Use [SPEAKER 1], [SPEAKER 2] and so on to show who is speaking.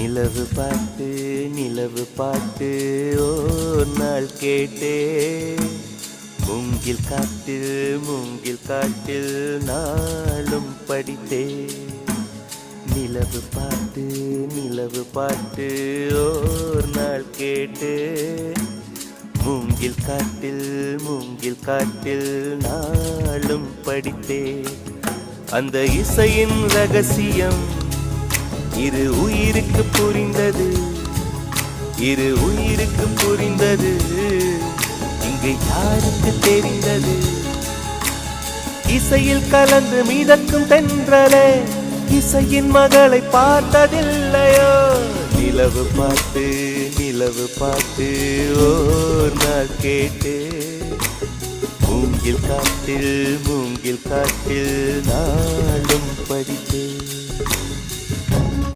[SPEAKER 1] நிலவு பாட்டு நிலவு பாட்டு ஓர் நாள் கேட்டே மூங்கில் காட்டில் நாளும் படித்தே நிலவு பாட்டு ஓர் நாள் கேட்டே மூங்கில் காட்டில் நாளும் படித்தே அந்த இசையின் ரகசியம் இரு உயிருக்கு புரிந்தது இங்கு யாருக்கு தெரிந்தது இசையில் கலந்து மிதக்கும் தென்றலே இசையின் மகளை பார்த்ததில்லையோ நிலவு பாட்டு ஓர் நாள் கேட்டு மூங்கில் காட்டில் நாளும் படித்தே